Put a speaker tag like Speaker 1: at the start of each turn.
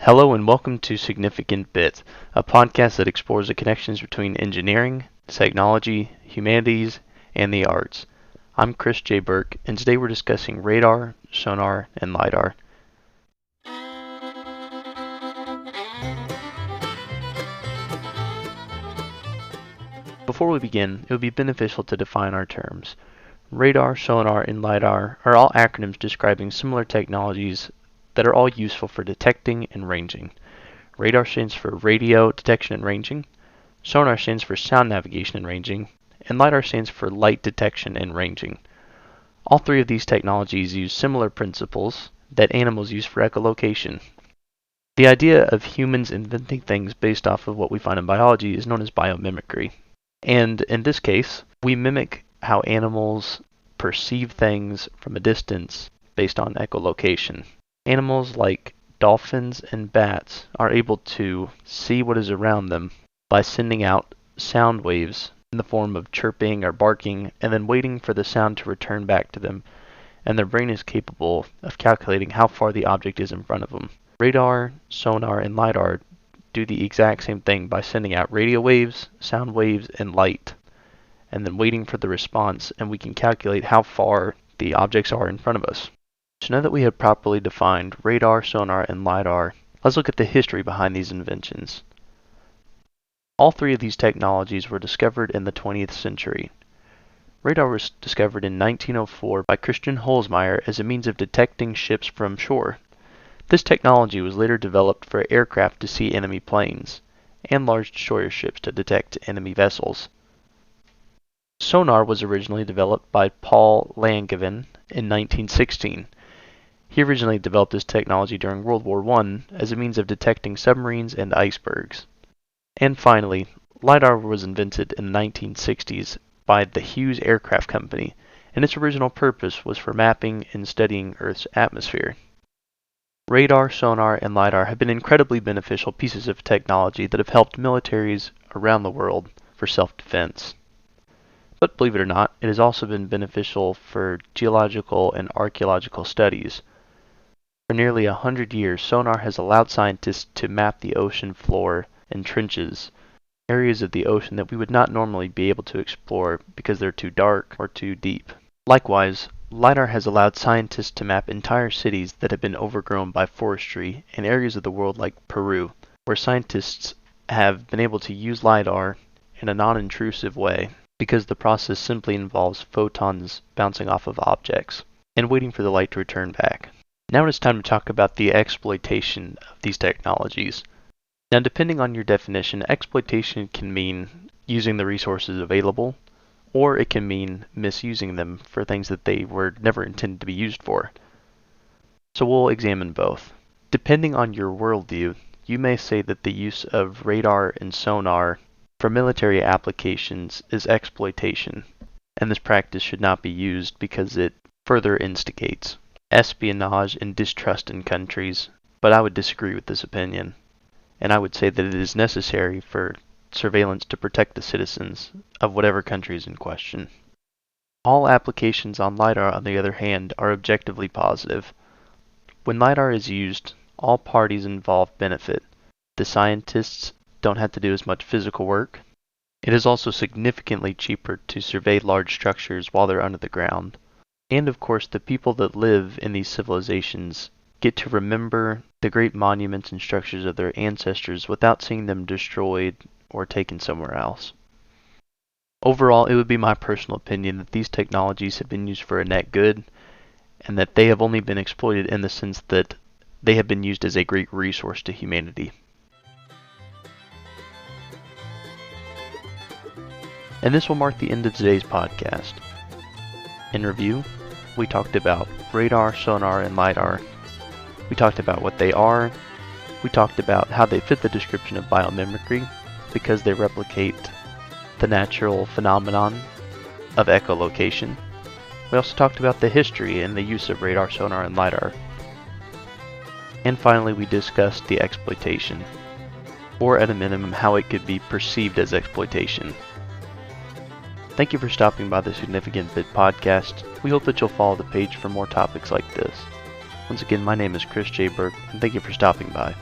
Speaker 1: Hello and welcome to Significant Bit, a podcast that explores the connections between engineering, technology, humanities, and the arts. I'm Chris J. Burke, and today we're discussing radar, sonar, and lidar. Before we begin, it would be beneficial to define our terms. Radar, sonar, and lidar are all acronyms describing similar technologies that are all useful for detecting and ranging. Radar stands for radio detection and ranging, sonar stands for sound navigation and ranging, and lidar stands for light detection and ranging. All three of these technologies use similar principles that animals use for echolocation. The idea of humans inventing things based off of what we find in biology is known as biomimicry. And in this case, we mimic how animals perceive things from a distance based on echolocation. Animals like dolphins and bats are able to see what is around them by sending out sound waves in the form of chirping or barking and then waiting for the sound to return back to them, and their brain is capable of calculating how far the object is in front of them. Radar, sonar, and lidar do the exact same thing by sending out radio waves, sound waves, and light, and then waiting for the response, and we can calculate how far the objects are in front of us. So now that we have properly defined radar, sonar, and lidar, let's look at the history behind these inventions. All three of these technologies were discovered in the 20th century. Radar was discovered in 1904 by Christian Holzmeier as a means of detecting ships from shore. This technology was later developed for aircraft to see enemy planes, and large destroyer ships to detect enemy vessels. Sonar was originally developed by Paul Langevin in 1916. He originally developed this technology during World War I as a means of detecting submarines and icebergs. And finally, lidar was invented in the 1960s by the Hughes Aircraft Company, and its original purpose was for mapping and studying Earth's atmosphere. Radar, sonar, and lidar have been incredibly beneficial pieces of technology that have helped militaries around the world for self-defense. But believe it or not, it has also been beneficial for geological and archaeological studies. For nearly 100 years, sonar has allowed scientists to map the ocean floor and trenches, areas of the ocean that we would not normally be able to explore because they're too dark or too deep. Likewise, lidar has allowed scientists to map entire cities that have been overgrown by forestry in areas of the world like Peru, where scientists have been able to use lidar in a non-intrusive way because the process simply involves photons bouncing off of objects and waiting for the light to return back. Now it is time to talk about the exploitation of these technologies. Now, depending on your definition, exploitation can mean using the resources available, or it can mean misusing them for things that they were never intended to be used for. So we'll examine both. Depending on your worldview, you may say that the use of radar and sonar for military applications is exploitation, and this practice should not be used because it further instigates espionage and distrust in countries, but I would disagree with this opinion, and I would say that it is necessary for surveillance to protect the citizens of whatever country is in question. All applications on lidar, on the other hand, are objectively positive. When lidar is used, all parties involved benefit. The scientists don't have to do as much physical work. It is also significantly cheaper to survey large structures while they're under the ground. And of course, the people that live in these civilizations get to remember the great monuments and structures of their ancestors without seeing them destroyed or taken somewhere else. Overall, it would be my personal opinion that these technologies have been used for a net good, and that they have only been exploited in the sense that they have been used as a great resource to humanity. And this will mark the end of today's podcast. In review, we talked about radar, sonar, and lidar. We talked about what they are. We talked about how they fit the description of biomimicry because they replicate the natural phenomenon of echolocation. We also talked about the history and the use of radar, sonar, and lidar. And finally, we discussed the exploitation, or at a minimum, how it could be perceived as exploitation. Thank you for stopping by the Significant Bit podcast. We hope that you'll follow the page for more topics like this. Once again, my name is Chris J. Burke, and thank you for stopping by.